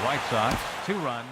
White Sox, 2 runs.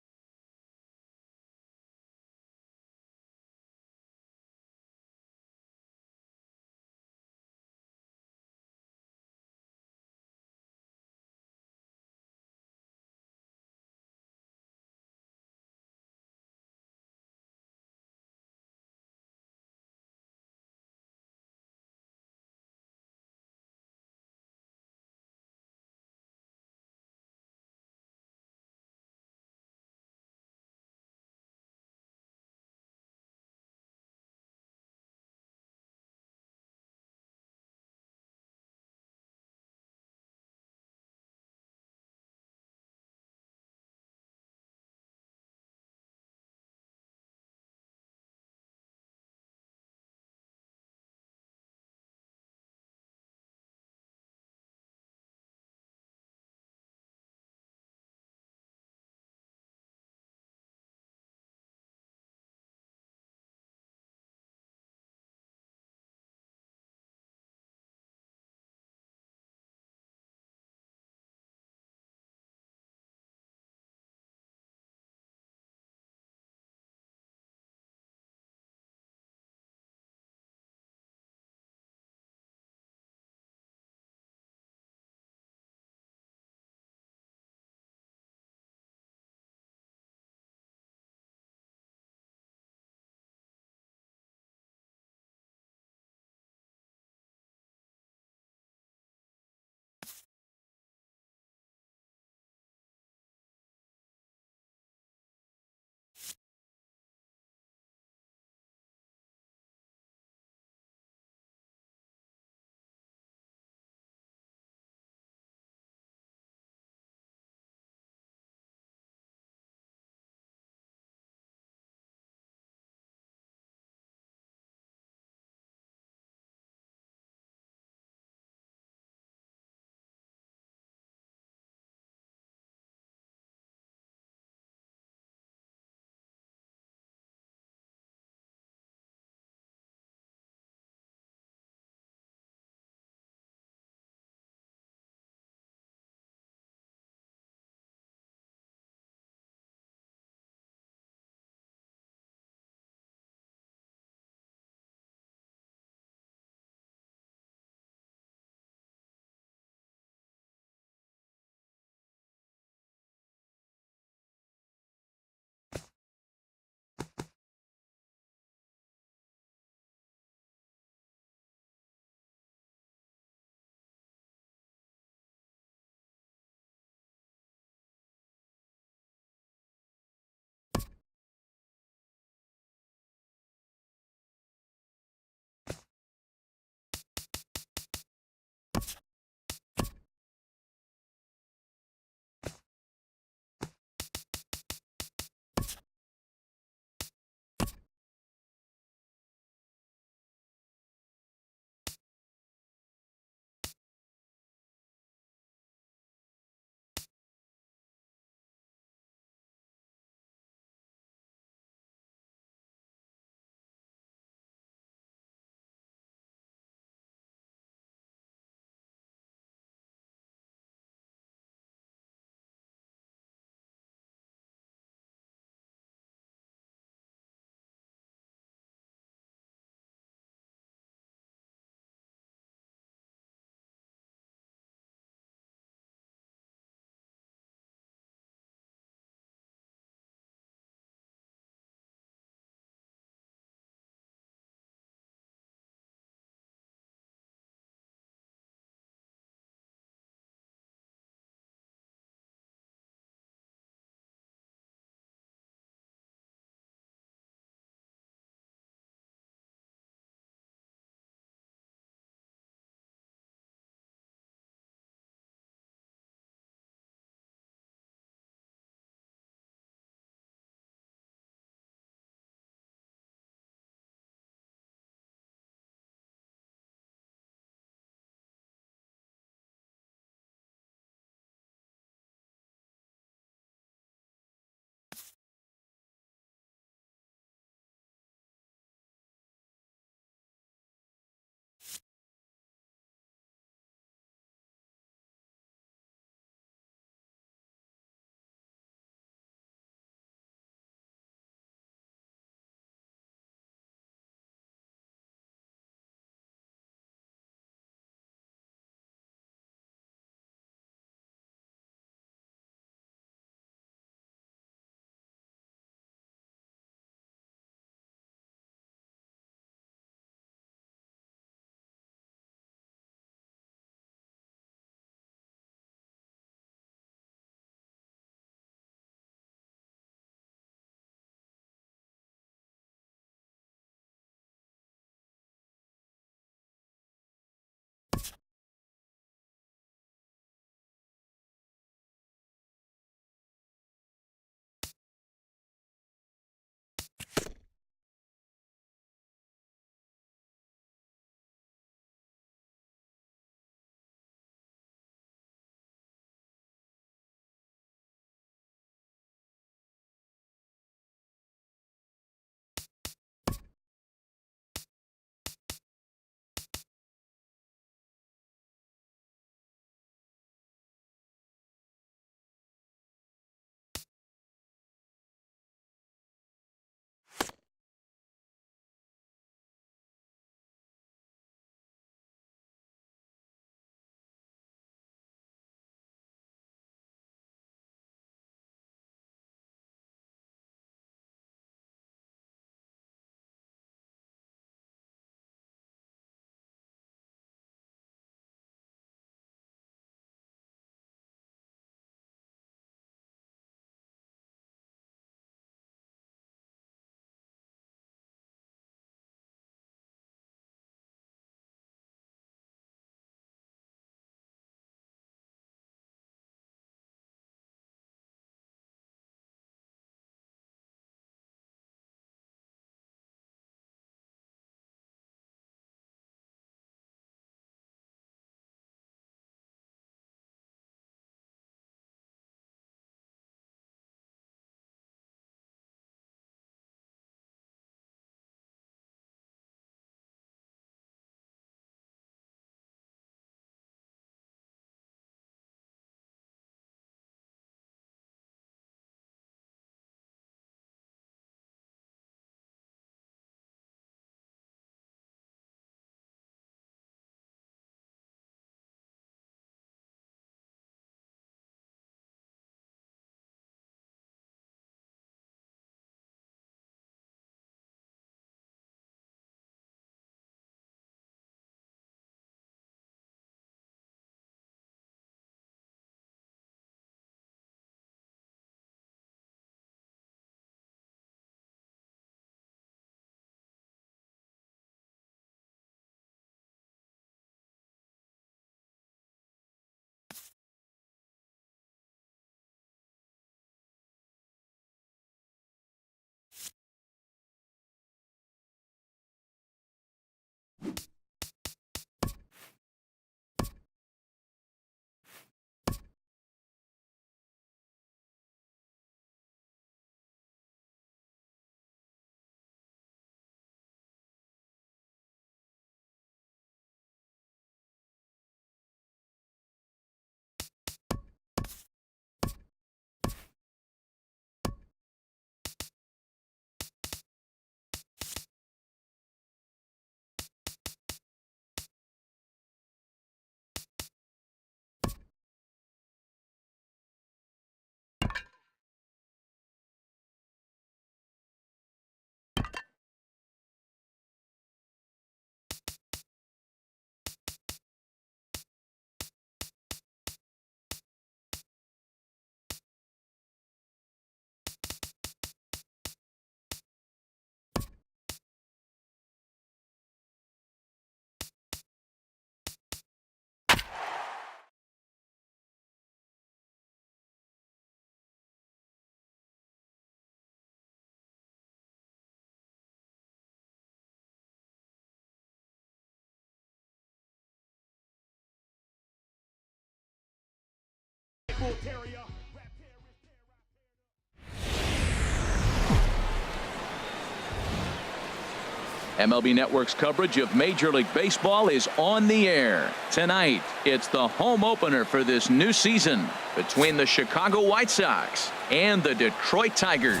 MLB Network's coverage of Major League Baseball is on the air. Tonight, it's the home opener for this new season between the Chicago White Sox and the Detroit Tigers.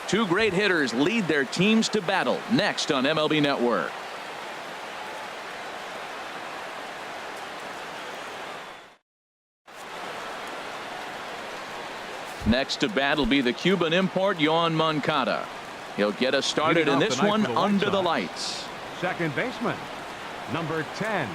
Two great hitters lead their teams to battle next on MLB Network. Next to bat will be the Cuban import Yoan Moncada. He'll get us started in this one under the lights. Second baseman, number 10.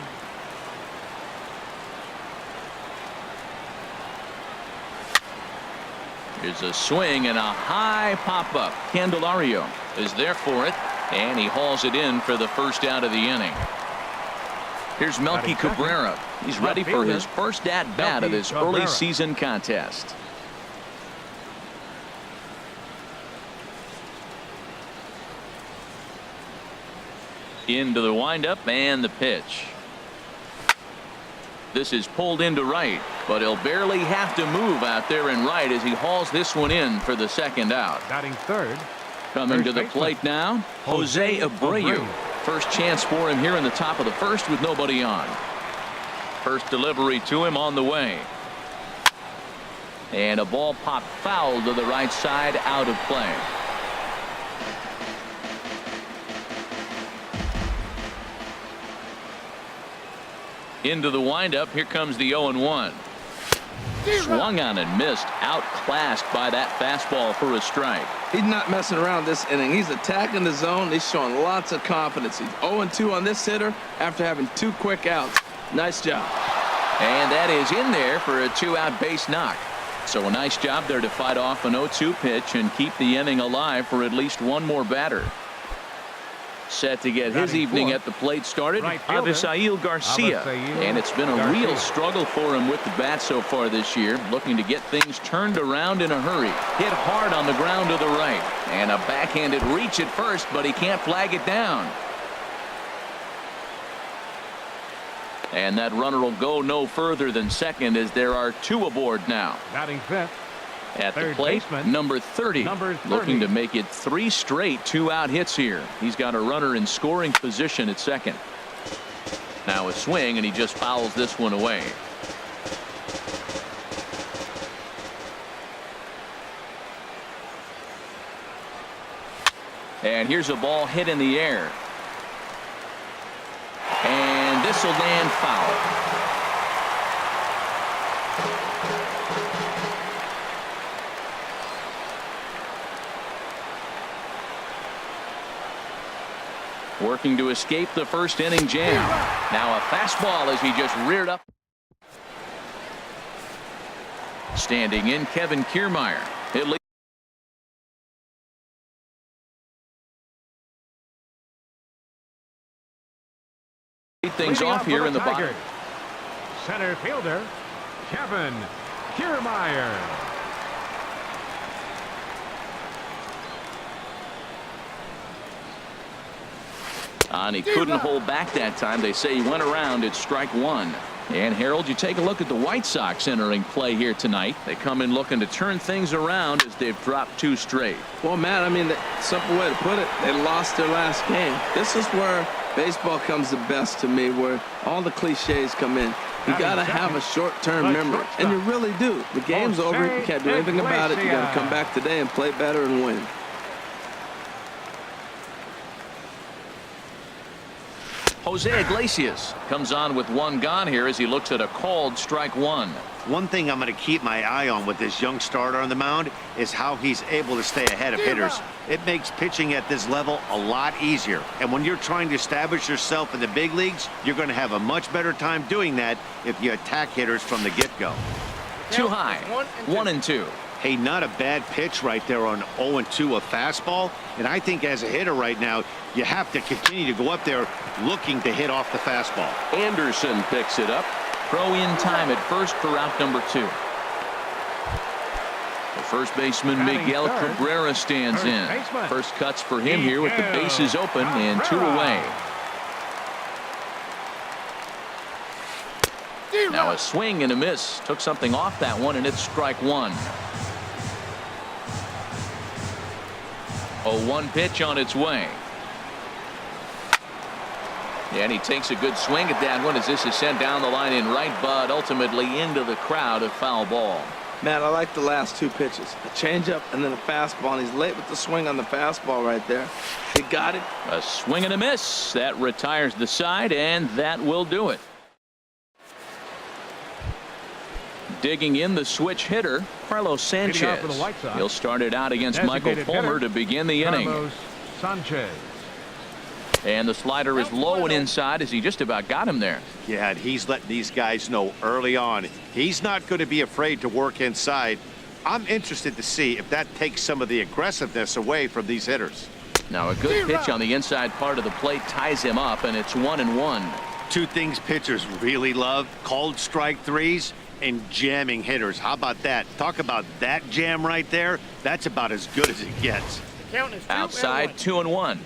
Here's a swing and a high pop-up. Candelario is there for it, and he hauls it in for the first out of the inning. Here's Melky Cabrera. He's ready for his first at-bat of this early season contest. Into the windup and the pitch. This is pulled into right, but he'll barely have to move out there in right as he hauls this one in for the second out. Batting third. Coming to the plate now, Jose Abreu. First chance for him here in the top of the first with nobody on. First delivery to him on the way. And a ball popped foul to the right side, out of play. Into the windup. Here comes the 0-1. Swung on and missed. Outclassed by that fastball for a strike. He's not messing around this inning. He's attacking the zone. He's showing lots of confidence. He's 0-2 on this hitter after having 2 quick outs. Nice job. And that is in there for a 2-out base knock. So a nice job there to fight off an 0-2 pitch and keep the inning alive for at least one more batter. Set to get his evening at the plate started, Avisail Garcia. And it's been a real struggle for him with the bat so far this year, looking to get things turned around in a hurry. Hit hard on the ground to the right, and a backhanded reach at first, but he can't flag it down. And that runner will go no further than second as there are 2 aboard now. Batting fifth. At the plate, number 30, looking to make it 3 straight 2-out hits here. He's got a runner in scoring position at second. Now a swing, and he just fouls this one away. And here's a ball hit in the air. And this will land foul. Working to escape the first inning jam. Now a fastball as he just reared up. Standing in, Kevin Kiermaier. It leads things off here in the bottom. Center fielder, Kevin Kiermaier. And he couldn't hold back that time. They say he went around at strike 1. And Harold, you take a look at the White Sox entering play here tonight. They come in looking to turn things around as they've dropped 2 straight. Well, Matt, I mean, the simple way to put it, they lost their last game. This is where baseball comes the best to me, where all the cliches come in. You got to have a short-term memory, and you really do. The game's over. You can't do anything about it. You got to come back today and play better and win. Jose Iglesias comes on with 1 gone here as he looks at a called strike 1. One thing I'm going to keep my eye on with this young starter on the mound is how he's able to stay ahead of hitters. It makes pitching at this level a lot easier. And when you're trying to establish yourself in the big leagues, you're going to have a much better time doing that if you attack hitters from the get-go. Too high. 1-2. Hey, not a bad pitch right there on 0-2, a fastball. And I think as a hitter right now, you have to continue to go up there looking to hit off the fastball. Anderson picks it up. Throw in time at first for out number 2. The first baseman Miguel Cabrera stands in. First cuts for him here with the bases open and 2 away. Now a swing and a miss. Took something off that one, and it's strike one. 0-1 pitch on its way. And he takes a good swing at that one as this is sent down the line in right, but ultimately into the crowd, a foul ball. Man, I like the last two pitches. A changeup and then a fastball, and he's late with the swing on the fastball right there. He got it. A swing and a miss. That retires the side, and that will do it. Digging in the switch hitter, Carlos Sanchez. For the White Sox, He'll start it out against Michael Fulmer to begin the inning. Carlos Sanchez. And the slider is low and inside as he just about got him there. Yeah, and he's letting these guys know early on he's not going to be afraid to work inside. I'm interested to see if that takes some of the aggressiveness away from these hitters. Now a good pitch on the inside part of the plate ties him up, and it's 1-1. Two things pitchers really love: called strike threes and jamming hitters. How about that? Talk about that jam right there. That's about as good as it gets. Outside 2-1.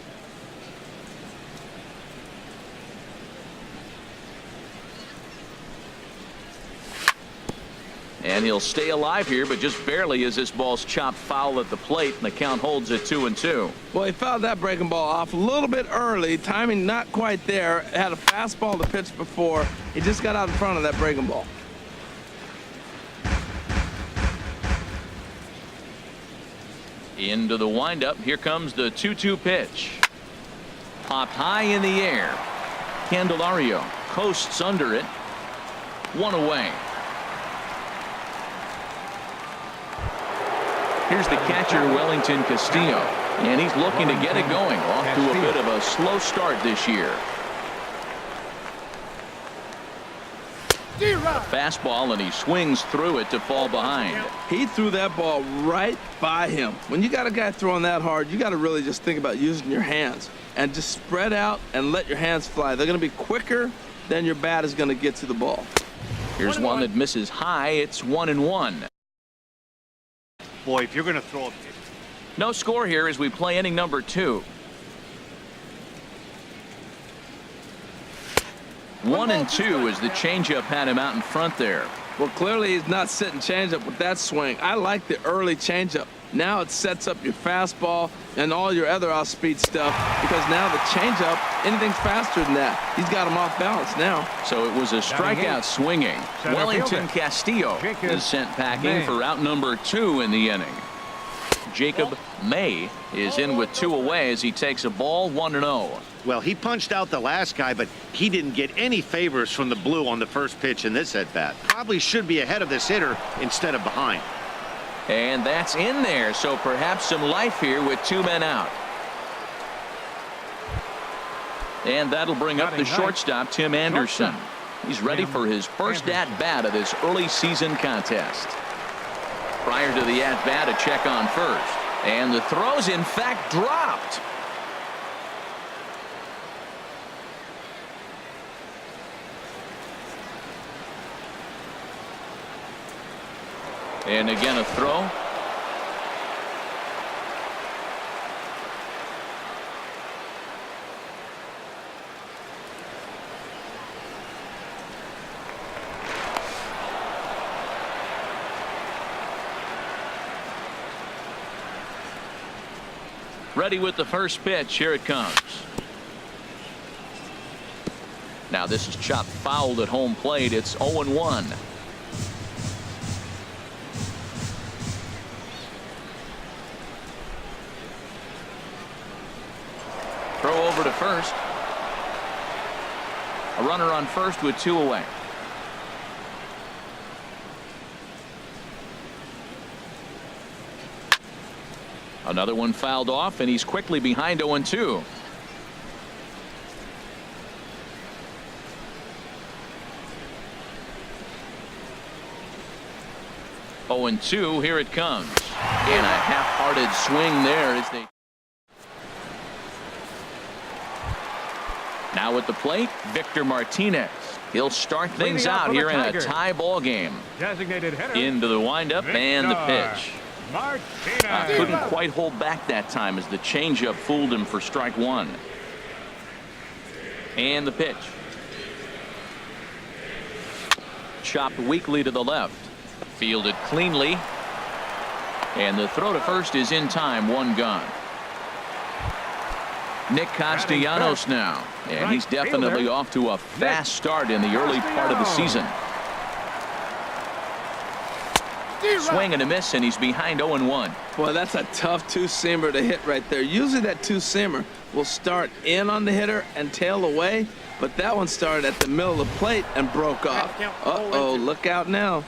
And he'll stay alive here, but just barely as this ball's chopped foul at the plate, and the count holds at 2-2. Well, he fouled that breaking ball off a little bit early. Timing not quite there. Had a fastball to pitch before. He just got out in front of that breaking ball. Into the windup. Here comes the 2-2 pitch. Popped high in the air. Candelario coasts under it. One away. Here's the catcher, Wellington Castillo, and he's looking to get it going. Off to a bit of a slow start this year. A fastball, and he swings through it to fall behind. He threw that ball right by him. When you got a guy throwing that hard, you got to really just think about using your hands and just spread out and let your hands fly. They're going to be quicker than your bat is going to get to the ball. Here's one that misses high. It's 1-1. Boy, if you're going to throw a... No score here as we play inning number 2. 1-2 as the changeup had him out in front there. Well, clearly he's not sitting changeup with that swing. I like the early changeup. Now it sets up your fastball and all your other off-speed stuff, because now the changeup, anything's faster than that. He's got him off balance now. So it was a strikeout swinging. Wellington Castillo is sent packing for out number 2 in the inning. Jacob May is in with 2 away as he takes a ball 1-0. Well, he punched out the last guy, but he didn't get any favors from the blue on the first pitch in this at-bat. Probably should be ahead of this hitter instead of behind. And that's in there, so perhaps some life here with 2 men out. And that'll bring up the shortstop, Tim Anderson. He's ready for his first at-bat of this early season contest. Prior to the at-bat, a check on first. And the throw's in fact dropped. And again a throw. Ready with the first pitch. Here it comes. Now this is chopped fouled at home plate. It's 0-1. Throw over to first. A runner on first with 2 away. Another one fouled off, and he's quickly behind 0-2. Oh, and 2. Here it comes. And a half-hearted swing there as they. Now at the plate, Victor Martinez. He'll start things out here in a tie ball game. Designated hitter. Into the windup and the pitch. Martinez. Couldn't quite hold back that time as the changeup fooled him for strike 1. And the pitch. Chopped weakly to the left. Fielded cleanly. And the throw to first is in time. One gone. Nick Castellanos now. And he's definitely off to a fast start in the early part of the season. Swing and a miss, and he's behind 0-1. Boy, that's a tough two-seamer to hit right there. Usually that two-seamer will start in on the hitter and tail away, but that one started at the middle of the plate and broke off. Uh-oh, look out now.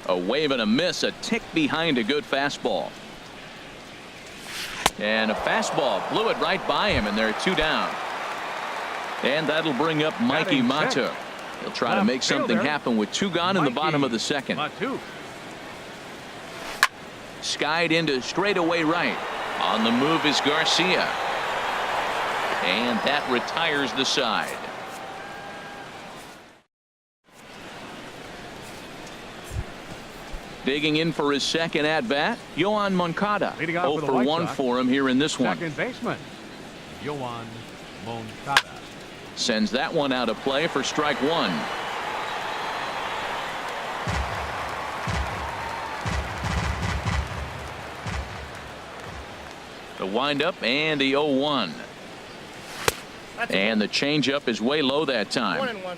A wave and a miss, a tick behind a good fastball. And a fastball blew it right by him, and they're 2 down. And that'll bring up Mikey Matu. He'll try to make something happen with 2 gone in the bottom of the second. Skied into straightaway right. On the move is Garcia. And that retires the side. Digging in for his second at-bat, Yoan Moncada. 0 for 1 for him here in this one. Second baseman, Yoan Moncada. Sends that one out of play for strike 1. The windup and the 0-1. And the changeup is way low that time. 1-1.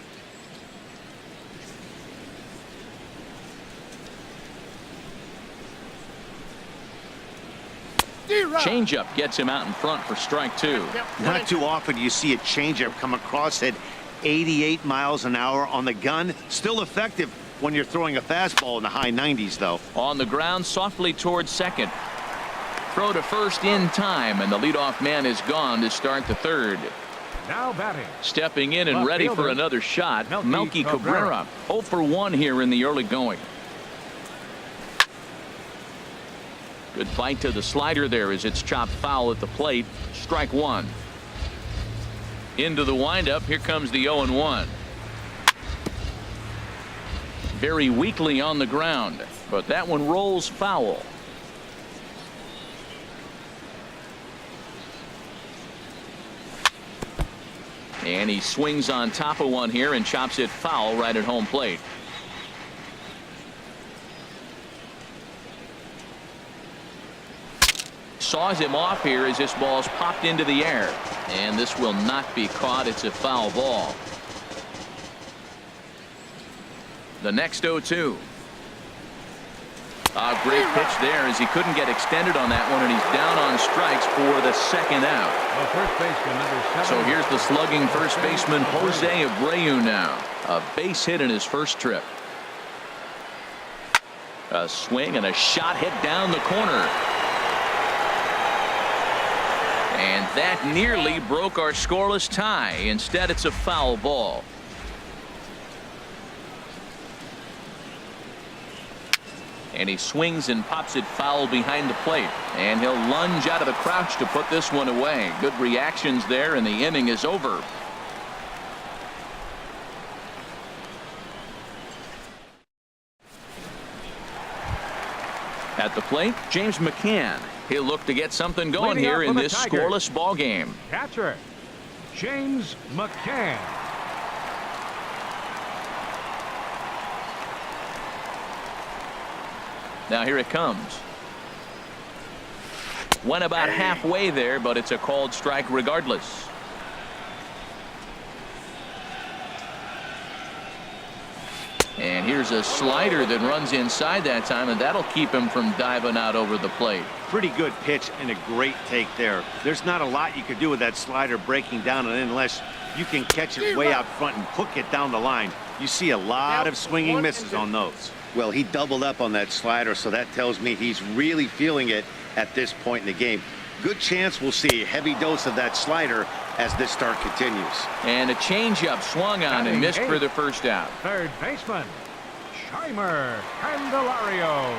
Changeup gets him out in front for strike 2. Not too often you see a changeup come across at 88 miles an hour on the gun. Still effective when you're throwing a fastball in the high 90s, though. On the ground, softly towards second. Throw to first in time, and the leadoff man is gone to start the third. Now batting. Stepping in and Left ready for fielder, another shot, Melky Melky Cabrera. 0 for 1 here in the early going. Good fight to the slider there as it's chopped foul at the plate. Strike 1. Into the windup. Here comes the 0-1. Very weakly on the ground, but that one rolls foul. And he swings on top of one here and chops it foul right at home plate. Saws him off here as this ball's popped into the air. And this will not be caught. It's a foul ball. The next 0-2. A great pitch there as he couldn't get extended on that one, and he's down on strikes for the second out. The first baseman, number 7. So here's the slugging first baseman, Jose Abreu now. A base hit in his first trip. A swing and a shot hit down the corner. And that nearly broke our scoreless tie. Instead, it's a foul ball. And he swings and pops it foul behind the plate. And he'll lunge out of the crouch to put this one away. Good reactions there, and the inning is over. At the plate, James McCann. He'll look to get something going Leading here off in for the this Tigers. scoreless ball game. Catcher, James McCann. Now here it comes. Went about halfway there, but it's a called strike regardless. And here's a slider that runs inside that time, and that'll keep him from diving out over the plate. Pretty good pitch and a great take there. There's not a lot you could do with that slider breaking down, and unless you can catch it way out front and hook it down the line, you see a lot of swinging misses on those. Well, he doubled up on that slider, so that tells me he's really feeling it at this point in the game. Good chance we'll see a heavy dose of that slider as this start continues. And a changeup swung on and missed for the first out. Third baseman, Jeimer Candelario.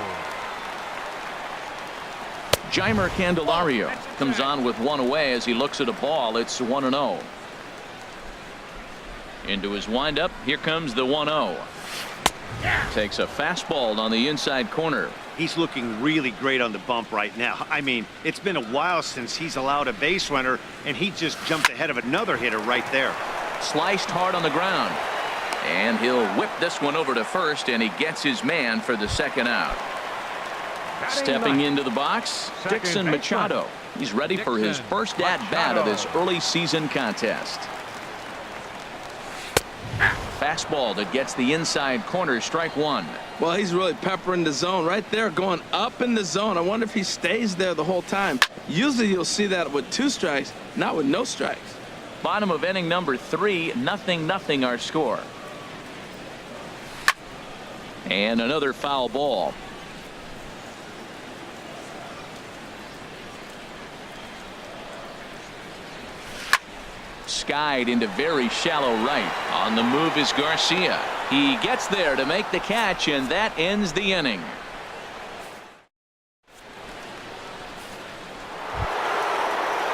Jeimer Candelario comes on with one away as he looks at a ball. It's 1-0. Into his windup. Here comes the 1-0. Takes a fastball on the inside corner. He's looking really great on the bump right now. I mean, it's been a while since he's allowed a base runner, and he just jumped ahead of another hitter right there. Sliced hard on the ground. And he'll whip this one over to first, and he gets his man for the second out. Stepping into the box, Dixon Machado. He's ready for his first at-bat of this early season contest. Fastball that gets the inside corner, strike one. Well, he's really peppering the zone right there, going up in the zone. I wonder if he stays there the whole time. Usually you'll see that with 2 strikes, not with no strikes. Bottom of inning number 3, 0-0 our score. And another foul ball. Skied into very shallow right. On the move is Garcia. He gets there to make the catch, and that ends the inning.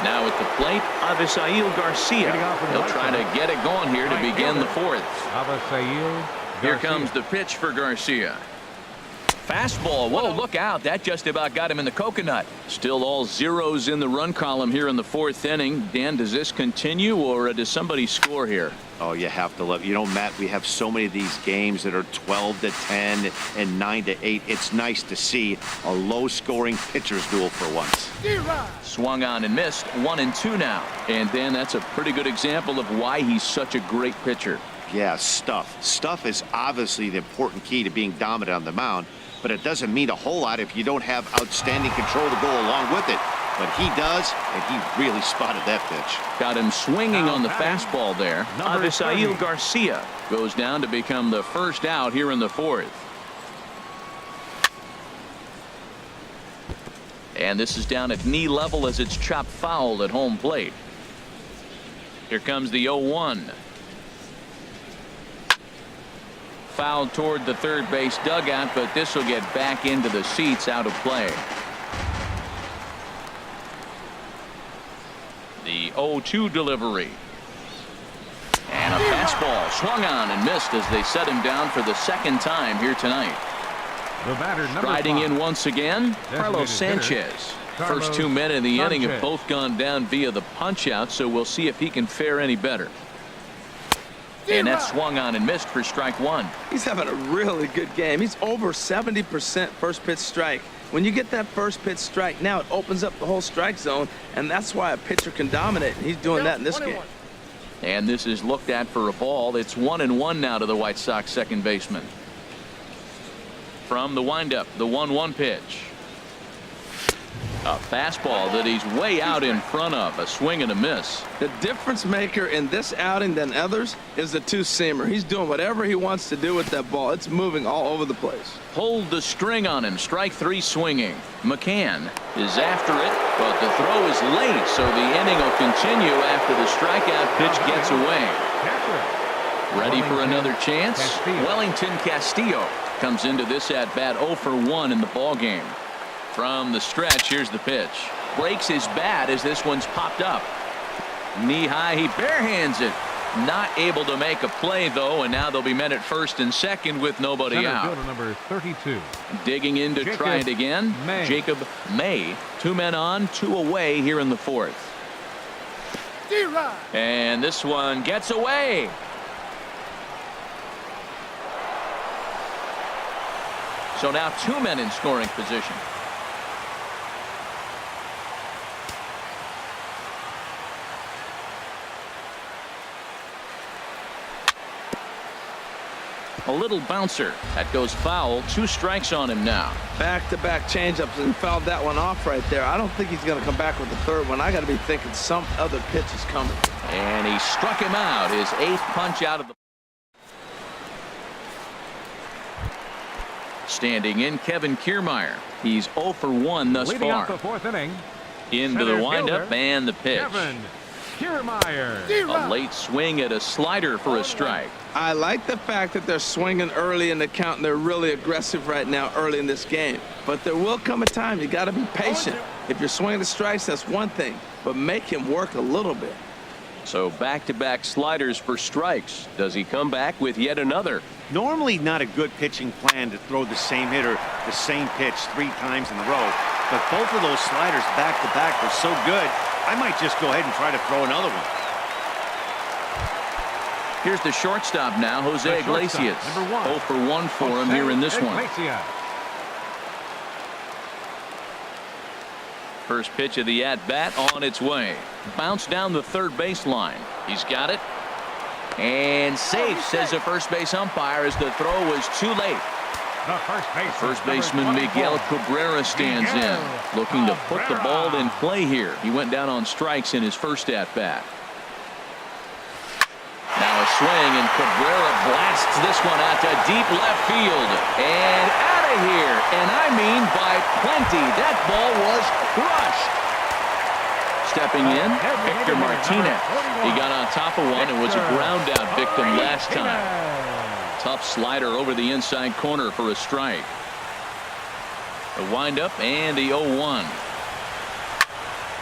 Now at the plate, Avisail Garcia. He'll try to get it going here to begin the 4th. Here comes the pitch for Garcia. Fastball. Whoa, look out. That just about got him in the coconut. Still all zeros in the run column here in the 4th inning. Dan, does this continue, or does somebody score here? Oh, you have to love. You know, Matt, we have so many of these games that are 12-10 and 9-8. It's nice to see a low-scoring pitcher's duel for once. Swung on and missed. 1-2 now. And Dan, that's a pretty good example of why he's such a great pitcher. Yeah, stuff. Stuff is obviously the important key to being dominant on the mound, but it doesn't mean a whole lot if you don't have outstanding control to go along with it. But he does, and he really spotted that pitch. Got him swinging on the fastball there. Avisail Garcia goes down to become the first out here in the 4th. And this is down at knee level as it's chopped foul at home plate. Here comes the 0-1. Fouled toward the third base dugout, but this will get back into the seats, out of play. The 0-2 delivery. And a fastball swung on and missed as they set him down for the 2nd time here tonight. The batter, Riding in once again, Carlos Sanchez. First 2 men in the inning have both gone down via the punch out, so we'll see if he can fare any better. And that swung on and missed for strike one. He's having a really good game. He's over 70% first pitch strike. When you get that first pitch strike, now it opens up the whole strike zone, and that's why a pitcher can dominate. He's doing that in this game. And this is looked at for a ball. It's 1-1 now to the White Sox second baseman. From the windup, the 1-1 pitch. A fastball that he's way out in front of. A swing and a miss. The difference maker in this outing than others is the 2-seamer. He's doing whatever he wants to do with that ball. It's moving all over the place. Pulled the string on him. Strike 3 swinging. McCann is after it, but the throw is late, so the inning will continue after the strikeout pitch gets away. Ready for another chance? Wellington Castillo comes into this at bat 0 for 1 in the ball game. From the stretch, here's the pitch. Breaks his bat as this one's popped up. Knee high, he barehands it. Not able to make a play, though, and now they'll be men at first and second with nobody out. Number 32. Digging in to try it again. Jacob May. 2 men on, 2 away here in the 4th. And this one gets away. So now 2 men in scoring position. A little bouncer that goes foul. 2 strikes on him now. Back-to-back changeups, and fouled that one off right there. I don't think he's going to come back with the 3rd one. I got to be thinking some other pitch is coming. And he struck him out. His 8th punch out of the. Standing in, Kevin Kiermaier. He's 0 for 1 thus Leading far. off the 4th inning. Into the windup and the pitch. Kevin Kiermaier. A late swing at a slider for a strike. I like the fact that they're swinging early in the count, and they're really aggressive right now early in this game. But there will come a time you got to be patient. If you're swinging the strikes, that's one thing, but make him work a little bit. So back-to-back sliders for strikes. Does he come back with yet another? Normally not a good pitching plan to throw the same hitter the same pitch 3 times in a row, but both of those sliders back-to-back were so good, I might just go ahead and try to throw another one. Here's the shortstop now, Jose The shortstop, Iglesias. number 1. 0 for 1 for him here in this one. Iglesias. First pitch of the at-bat on its way. Bounce down the third baseline. He's got it. And safe, says the first base umpire, as the throw was too late. The First baseman Miguel Cabrera stands in, looking to put the ball in play here. He went down on strikes in his first at-bat. Now a swing, and Cabrera blasts this one out to deep left field. And out of here. And I mean by plenty. That ball was crushed. Stepping in, Victor Martinez. He got on top of one and was a ground out victim last time. Tough slider over the inside corner for a strike. The windup and the 0-1.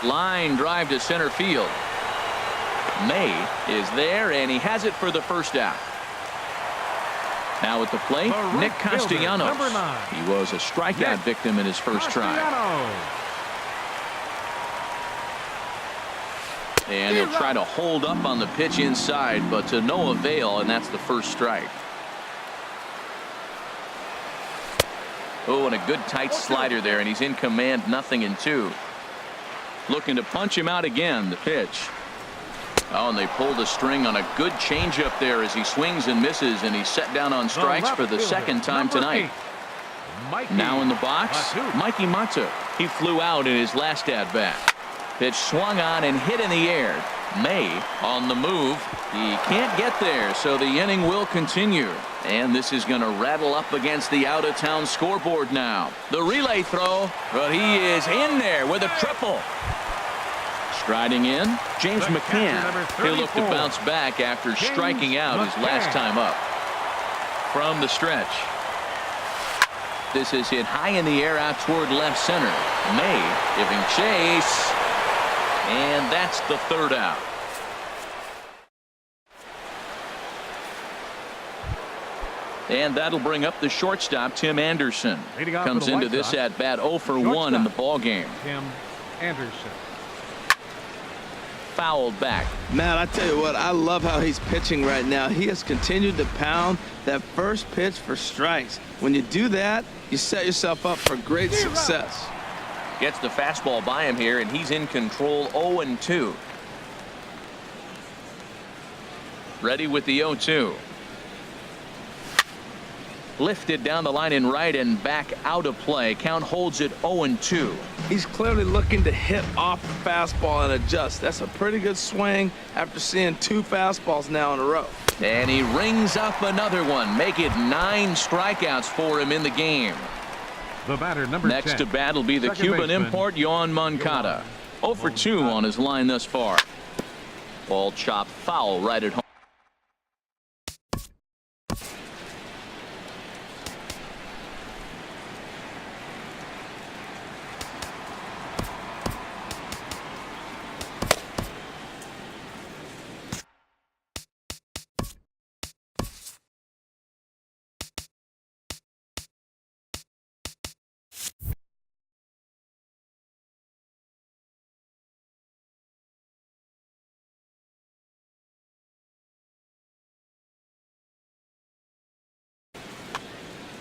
Line drive to center field. May is there, and he has it for the first out. Now at the plate, Nick Castellanos. He was a strikeout victim in his first try. And he'll try to hold up on the pitch inside, but to no avail, and that's the first strike. Oh, and a good tight slider there, and he's in command, 0-2. Looking to punch him out again, the pitch. Oh, and they pulled a string on a good changeup there as he swings and misses, and he's set down on strikes for the second time tonight. Now in the box, Mikey Matu. He flew out in his last at-bat. Pitch swung on and hit in the air. May on the move. He can't get there, so the inning will continue. And this is going to rattle up against the out-of-town scoreboard now. The relay throw, but he is in there with a triple. Striding in, James McCann. He'll look to bounce back after striking out his last time up. From the stretch. This is hit high in the air out toward left center. May giving chase. And that's the third out. And that'll bring up the shortstop, Tim Anderson. Comes into this at bat 0 for 1 in the ball game. Tim Anderson. Fouled back. Matt, I tell you what, I love how he's pitching right now. He has continued to pound that first pitch for strikes. When you do that, you set yourself up for great success. Gets the fastball by him here, and he's in control. 0-2. Ready with the 0-2. Lifted down the line in right and back out of play. Count holds it 0-2. He's clearly looking to hit off the fastball and adjust. That's a pretty good swing after seeing 2 fastballs now in a row. And he rings up another one. Make it 9 strikeouts for him in the game. The batter, number 10. Next to bat will be the Second Cuban baseman, import, Yoan Moncada. 0 for 2 on his line thus far. Ball chopped foul right at home.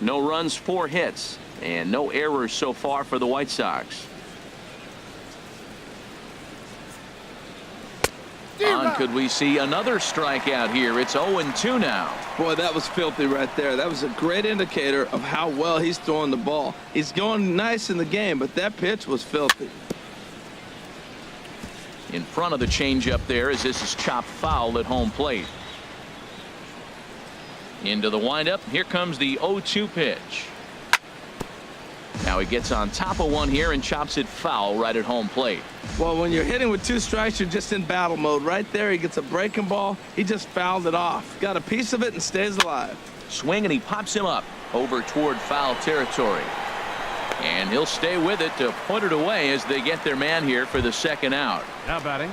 No runs, 4 hits, and no errors so far for the White Sox. Could we see another strikeout here? It's 0-2 now. Boy, that was filthy right there. That was a great indicator of how well he's throwing the ball. He's going nice in the game, but that pitch was filthy. In front of the changeup there as this is chopped foul at home plate. Into the windup. Here comes the 0-2 pitch. Now he gets on top of one here and chops it foul right at home plate. Well, when you're hitting with 2 strikes, you're just in battle mode. Right there, he gets a breaking ball. He just fouled it off. Got a piece of it and stays alive. Swing, and he pops him up over toward foul territory. And he'll stay with it to put it away as they get their man here for the second out. Now batting.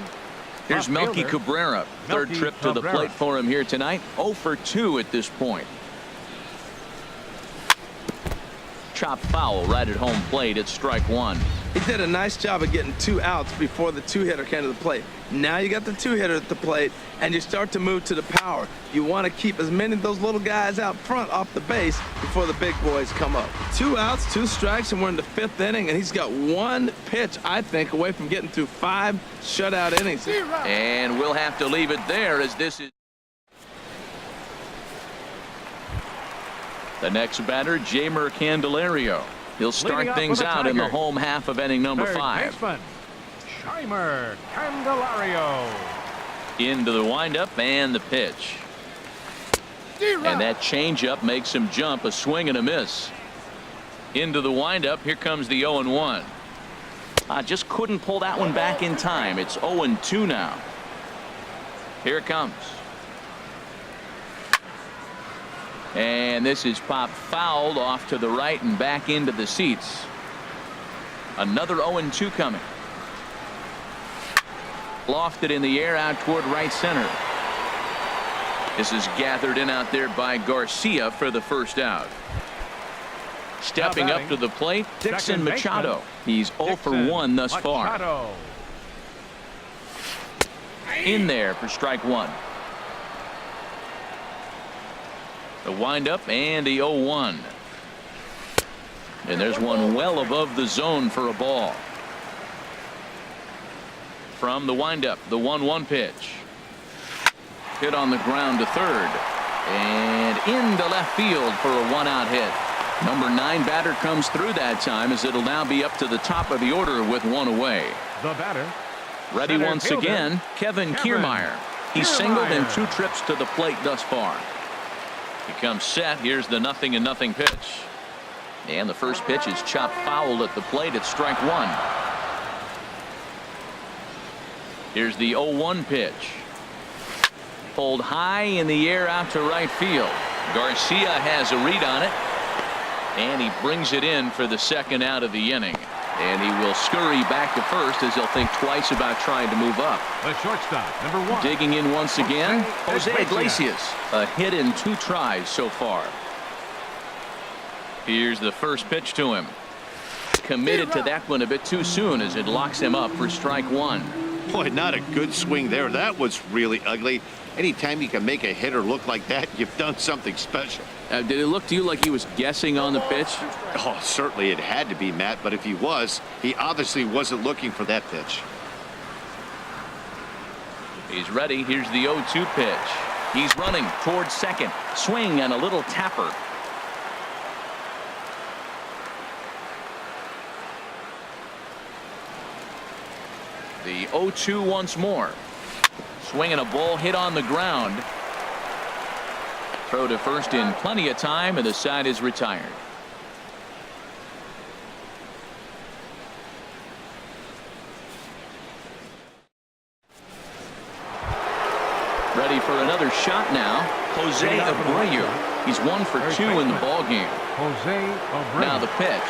Here's Melky Cabrera. Third trip to the plate for him here tonight. 0 for 2 at this point. Chop foul right at home plate. It's strike one. He did a nice job of getting 2 outs before the 2-hitter came to the plate. Now you got the 2-hitter at the plate, and you start to move to the power. You want to keep as many of those little guys out front off the base before the big boys come up. 2 outs, 2 strikes, and we're in the 5th inning, and he's got 1 pitch, I think, away from getting through 5 shutout innings. And we'll have to leave it there as this is. The next batter, Jamer Candelario. He'll start things out in the home half of inning number 5. Baseman, Jamer Candelario. Into the windup and the pitch. And that changeup makes him jump. A swing and a miss. Into the windup. Here comes the 0-1. Just couldn't pull that one back in time. It's 0-2 now. Here it comes. And this is popped fouled off to the right and back into the seats. Another 0-2 coming. Lofted in the air out toward right center. This is gathered in out there by Garcia for the first out. Stepping up to the plate, Dixon Machado. He's 0 for 1 thus far. In there for strike one. The windup and the 0-1. And there's one well above the zone for a ball. From the windup, the 1-1 pitch. Hit on the ground to third. And into left field for a 1-out hit. Number 9 batter comes through that time as it'll now be up to the top of the order with 1 away. The batter. Ready once again, Kevin Kiermaier. He's singled in 2 trips to the plate thus far. He comes set. Here's the 0-0 pitch. And the first pitch is chopped foul at the plate. It's strike one. Here's the 0-1 pitch. Pulled high in the air out to right field. Garcia has a read on it. And he brings it in for the second out of the inning. And he will scurry back to first as he'll think twice about trying to move up. The shortstop, number 1. Digging in once again, Jose Iglesias. A hit in 2 tries so far. Here's the first pitch to him. Committed to that one a bit too soon as it locks him up for strike one. Boy, not a good swing there. That was really ugly. Anytime you can make a hitter look like that, you've done something special. Did it look to you like he was guessing on the pitch? Oh, certainly it had to be, Matt, but if he was, he obviously wasn't looking for that pitch. He's ready. Here's the 0-2 pitch. He's running towards second. Swing and a little tapper. The 0-2 once more. Swinging a ball hit on the ground. Throw to first in plenty of time, and the side is retired. Ready for another shot now. Jose Abreu. He's 1 for 2 in the ball game. Jose Abreu. Now the pitch.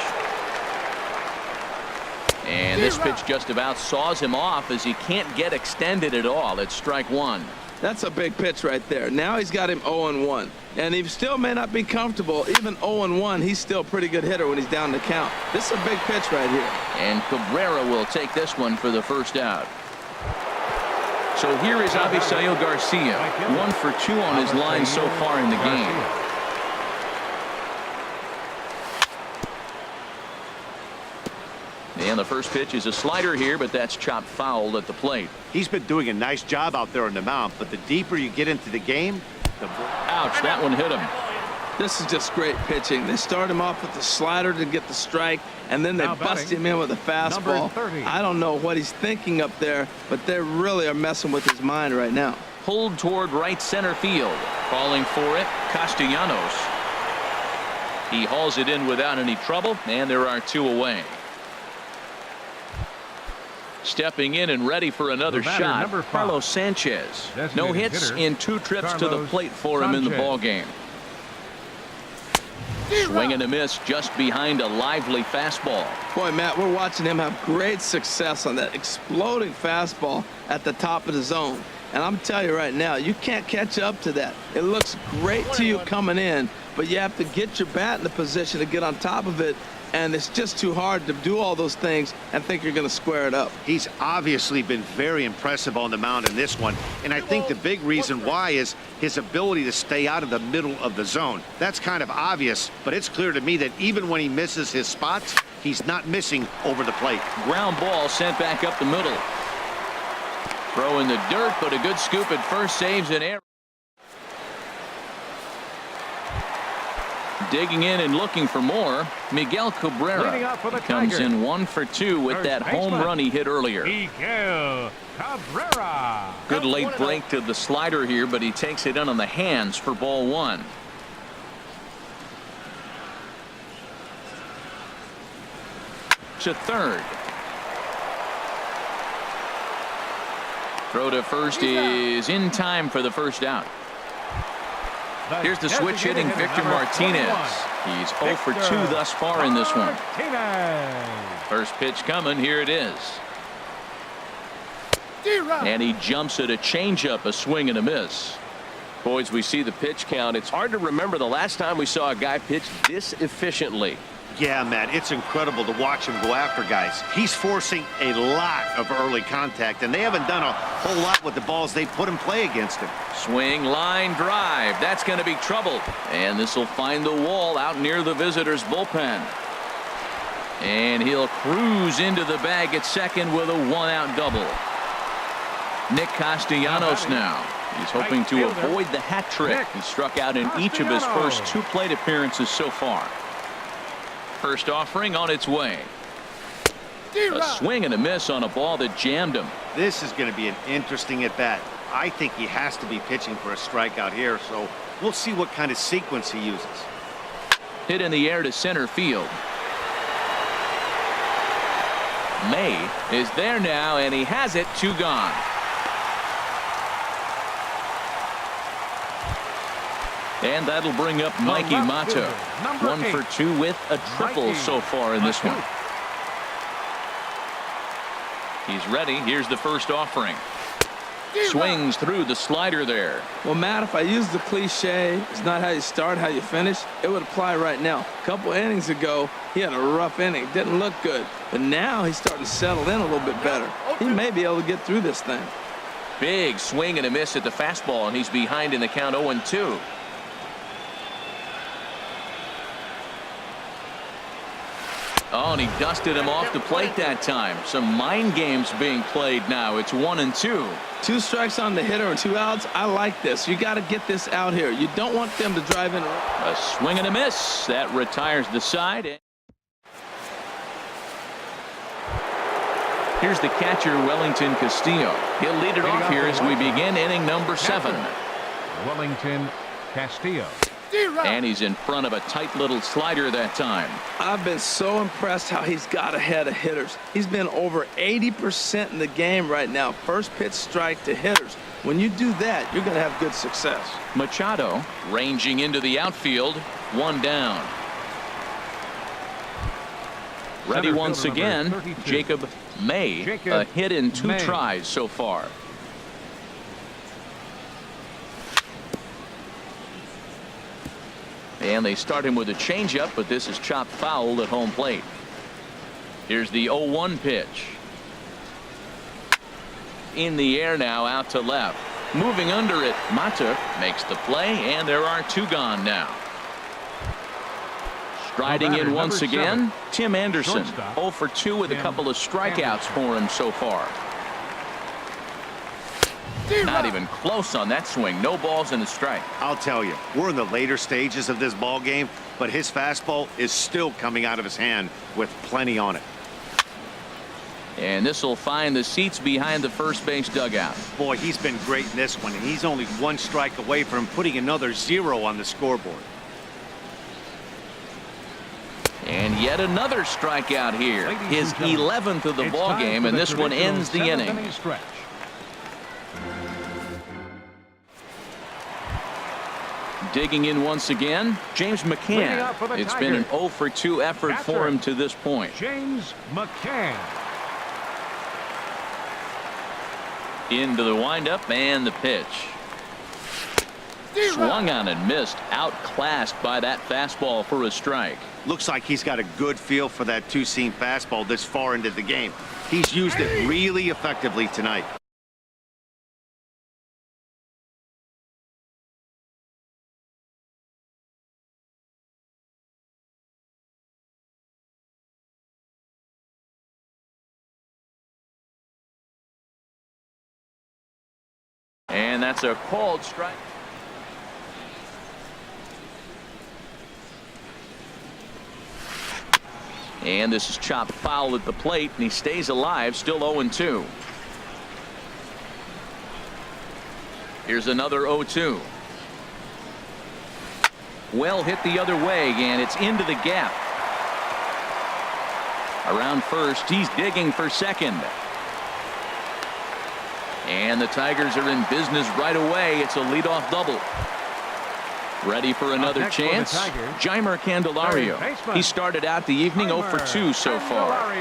And this pitch just about saws him off as he can't get extended at all. It's strike one. That's a big pitch right there. Now he's got him 0-1. And he still may not be comfortable. Even 0-1, he's still a pretty good hitter when he's down the count. This is a big pitch right here. And Cabrera will take this one for the first out. So here is Avisail Garcia. 1 for 2 on his line so far in the game. And the first pitch is a slider here, but that's chopped foul at the plate. He's been doing a nice job out there on the mound, but the deeper you get into the game, the more... Ouch, that one hit him. This is just great pitching. They start him off with the slider to get the strike, and then they bust him in with a fastball. I don't know what he's thinking up there, but they really are messing with his mind right now. Pulled toward right center field. Calling for it, Castellanos. He hauls it in without any trouble, and there are 2 away. Stepping in and ready for another shot, Carlos Sanchez. No hits in 2 trips to the plate for him in the ball game. Swing and a miss just behind a lively fastball. Boy, Matt, we're watching him have great success on that exploding fastball at the top of the zone. And I'm telling you right now, you can't catch up to that. It looks great to you coming in, but you have to get your bat in the position to get on top of it. And it's just too hard to do all those things and think you're going to square it up. He's obviously been very impressive on the mound in this one. And I think the big reason why is his ability to stay out of the middle of the zone. That's kind of obvious, but it's clear to me that even when he misses his spots, he's not missing over the plate. Ground ball sent back up the middle. Throw in the dirt, but a good scoop at first, saves an error. Digging in and looking for more, Miguel Cabrera comes in 1 for 2 with that home run he hit earlier. Miguel Cabrera. Good late break to the slider here, but he takes it in on the hands for ball 1. To third. Throw to first is in time for the first out. Here's the switch hitting Victor Martinez. He's 0 for 2 thus far in this one. First pitch coming. Here it is. And he jumps at a changeup, a swing and a miss. Boys, we see the pitch count. It's hard to remember the last time we saw a guy pitch this efficiently. Yeah, man, it's incredible to watch him go after guys. He's forcing a lot of early contact, and they haven't done a whole lot with the balls they put in play against him. Swing, line drive. That's going to be trouble. And this will find the wall out near the visitors' bullpen. And he'll cruise into the bag at second with a 1-out double. Nick Castellanos now. He's hoping to avoid the hat trick. He struck out in each of his first 2 plate appearances so far. First offering on its way. A swing and a miss on a ball that jammed him. This is going to be an interesting at bat. I think he has to be pitching for a strikeout here, so we'll see what kind of sequence he uses. Hit in the air to center field. May is there now, and he has it. 2 gone. And that'll bring up Mikey Mata. 1 for 2 with a triple so far in this one. He's ready. Here's the first offering. Swings through the slider there. Well, Matt, if I use the cliche, it's not how you start, how you finish, it would apply right now. A couple innings ago, he had a rough inning. Didn't look good. But now he's starting to settle in a little bit better. He may be able to get through this thing. Big swing and a miss at the fastball, and he's behind in the count 0-2. Oh, and he dusted him off the plate that time. Some mind games being played now. It's 1-2. 2 strikes on the hitter and 2 outs. I like this. You got to get this out here. You don't want them to drive in. A swing and a miss. That retires the side. Here's the catcher, Wellington Castillo. He'll lead it off here as we begin inning number 7. Wellington Castillo. And he's in front of a tight little slider that time. I've been so impressed how he's got ahead of hitters. He's been over 80% in the game right now. First pitch strike to hitters. When you do that, you're going to have good success. Machado ranging into the outfield. 1 down. Ready once again. Jacob May. A hit in 2 tries so far. And they start him with a changeup, but this is chopped foul at home plate. Here's the 0-1 pitch. In the air now, out to left. Moving under it, Mata makes the play, and there are 2 gone now. Striding in once again, Tim Anderson. 0 for 2 with a couple of strikeouts for him so far. Not even close on that swing. No balls and a strike. I'll tell you, we're in the later stages of this ball game, but his fastball is still coming out of his hand with plenty on it. And this will find the seats behind the first base dugout. Boy, he's been great in this one, and he's only 1 strike away from putting another 0 on the scoreboard. And yet another strikeout here. His 11th of the ball game, and this one ends the inning. Digging in once again, James McCann. It's been an 0 for 2 effort for him to this point. James McCann. Into the windup and the pitch. Swung on and missed. Outclassed by that fastball for a strike. Looks like he's got a good feel for that two-seam fastball this far into the game. He's used it really effectively tonight. And that's a called strike. And this is chopped foul at the plate, and he stays alive, still 0-2. Here's another 0-2. Well hit the other way, and it's into the gap. Around first, he's digging for second. And the Tigers are in business right away. It's a leadoff double. Ready for another chance. Jeimer Candelario. He started out the evening 0 for 2 so far.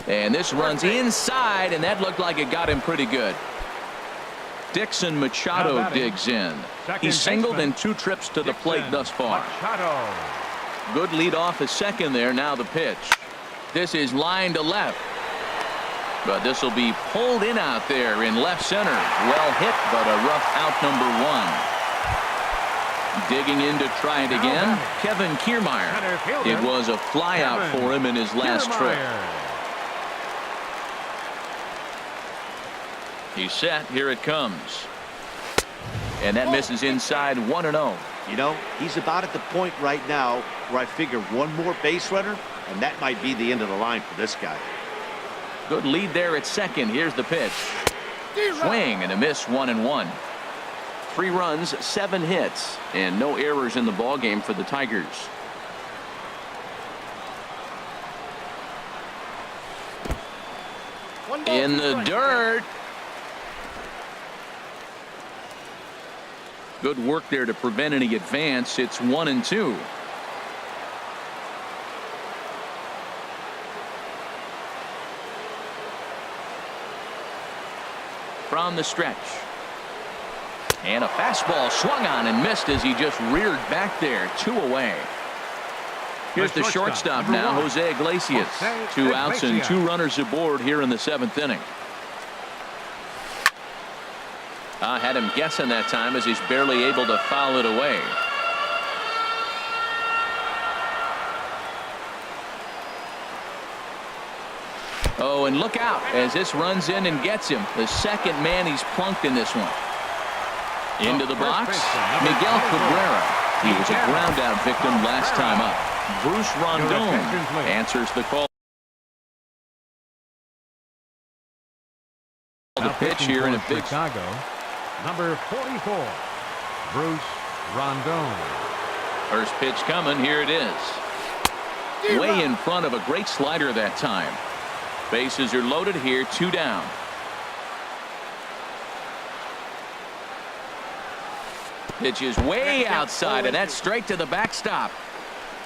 And this runs inside, and that looked like it got him pretty good. Dixon Machado digs in. He's singled in 2 trips to the plate thus far. Good lead off a second there. Now the pitch. This is line to left. But this will be pulled in out there in left center. Well hit, but a rough out, number 1. Digging in to try it again. Kevin Kiermaier. It was a flyout for him in his last trip. He's set. Here it comes. And that misses inside 1-0. You know, he's about at the point right now where I figure one more base runner, and that might be the end of the line for this guy. Good lead there at second. Here's the pitch. Swing and a miss, 1-1. 3 runs, 7 hits, and no errors in the ballgame for the Tigers. In the dirt. Good work there to prevent any advance. It's 1-2. From the stretch. And a fastball swung on and missed as he just reared back there. 2 away. Here's the shortstop now, Jose Iglesias. 2 outs and 2 runners aboard here in the 7th inning. Had him guessing that time as he's barely able to foul it away. Oh, and look out as this runs in and gets him. The second man he's plunked in this one. Into the box, Miguel Cabrera. He was a ground out victim last time up. Bruce Rondon answers the call. The pitch here in a big Chicago. Number 44, Bruce Rondon. First pitch coming. Here it is. Way in front of a great slider that time. Bases are loaded here. 2 down. Pitch is way outside, and that's straight to the backstop.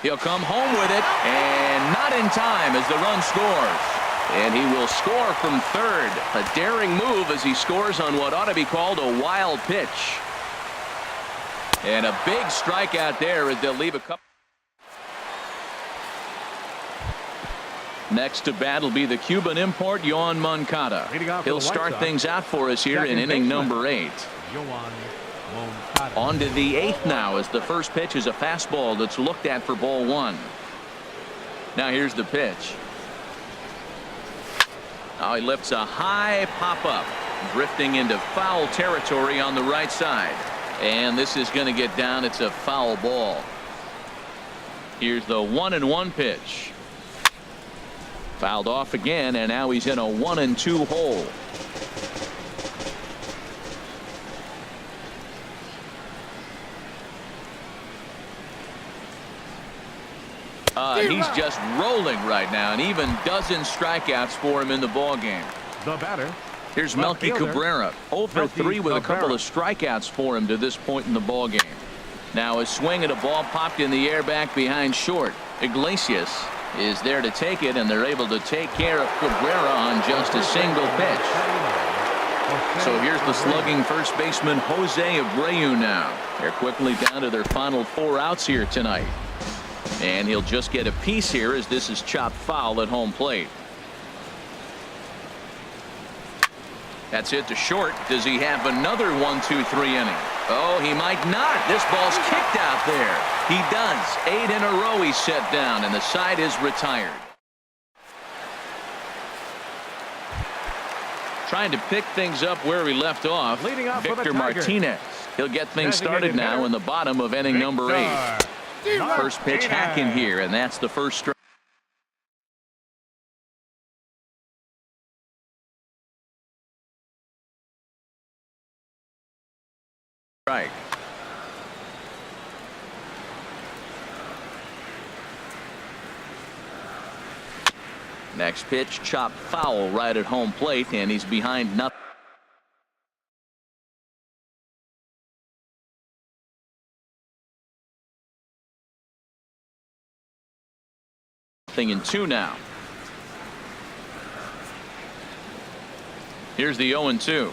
He'll come home with it, and not in time as the run scores. And he will score from third. A daring move as he scores on what ought to be called a wild pitch. And a big strikeout there as they'll leave a couple. Next to bat will be the Cuban import, Yoan Moncada. He'll start things out for us here in inning number 8. On to the 8th now as the first pitch is a fastball that's looked at for ball 1. Now here's the pitch. Now he lifts a high pop-up, drifting into foul territory on the right side. And this is going to get down. It's a foul ball. Here's the 1-1 pitch. Fouled off again, and now he's in a 1-2 hole. He's just rolling right now, and even dozen strikeouts for him in the ball game. The batter. Here's Melky Cabrera, 0 for 3 with a couple of strikeouts for him to this point in the ball game. Now a swing at a ball popped in the air back behind short. Iglesias is there to take it, and they're able to take care of Cabrera on just a single pitch. So here's the slugging first baseman Jose Abreu now. They're quickly down to their final 4 outs here tonight. And he'll just get a piece here as this is chopped foul at home plate. That's it to short. Does he have another 1-2-3 inning? Oh, he might not. This ball's kicked out there. He does. 8 in a row he's set down, and the side is retired. Trying to pick things up where he left off. Leading off Victor Martinez. He'll get things started now in the bottom of inning number 8. First pitch hacking here, and that's the first strike. Next pitch, chopped foul right at home plate, and he's behind nothing in 2 now. Here's the 0-2.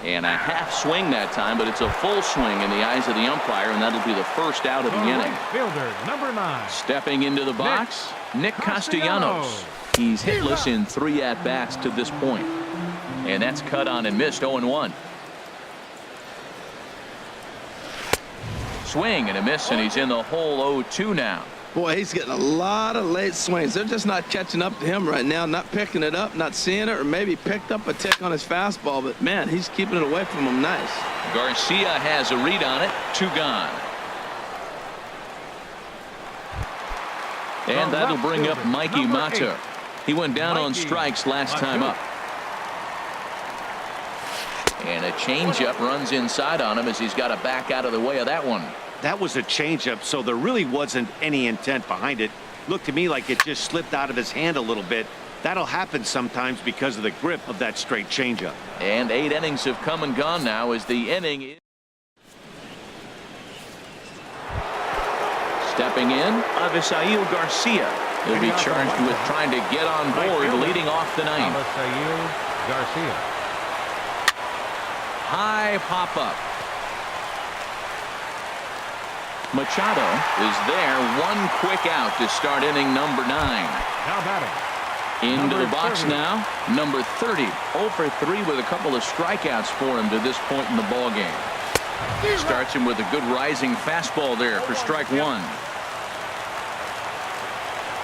And a half swing that time, but it's a full swing in the eyes of the umpire, and that'll be the first out of the inning. Fielder, number 9. Stepping into the box, Nick Castellanos. He's hitless in 3 at-bats to this point. And that's cut on and missed. 0-1. Swing and a miss, and he's in the hole. 0-2 now. Boy, he's getting a lot of late swings. They're just not catching up to him right now, not picking it up, not seeing it, or maybe picked up a tick on his fastball. But, man, he's keeping it away from him nice. Garcia has a read on it. 2 gone. And that'll bring up Mikey Mata. He went down on strikes last time up. And a changeup runs inside on him as he's got to back out of the way of that one. That was a changeup, so there really wasn't any intent behind it. Looked to me like it just slipped out of his hand a little bit. That'll happen sometimes because of the grip of that straight changeup. And 8 innings have come and gone now as the inning is. Stepping in, Avisail Garcia. He'll be charged with trying to get on board leading off the 9th. Avisail Garcia. High pop-up. Machado is there. 1 quick out to start inning number 9. Now batting. Into the box now, number 30. 0 for 3 with a couple of strikeouts for him to this point in the ball game. Starts him with a good rising fastball there for strike 1.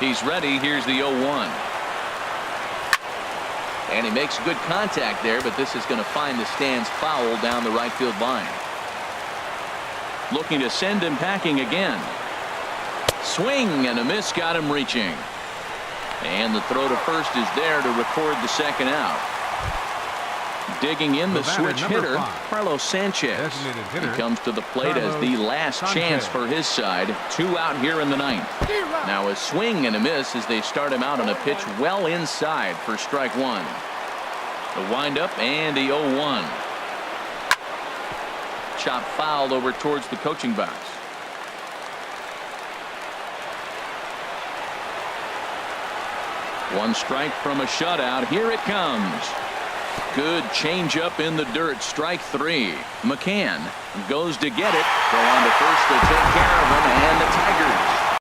He's ready. Here's the 0-1. And he makes good contact there, but this is going to find the stands foul down the right field line. Looking to send him packing again. Swing and a miss, got him reaching. And the throw to first is there to record the second out. Digging in the switch hitter, Carlos Sanchez. He comes to the plate as the last chance for his side. 2 out here in the 9th. Now a swing and a miss as they start him out on a pitch well inside for strike 1. The windup and the 0-1. Chop fouled over towards the coaching box. One strike from a shutout. Here it comes. Good changeup in the dirt. Strike 3. McCann goes to get it. Go on to first to take care of him, and the Tigers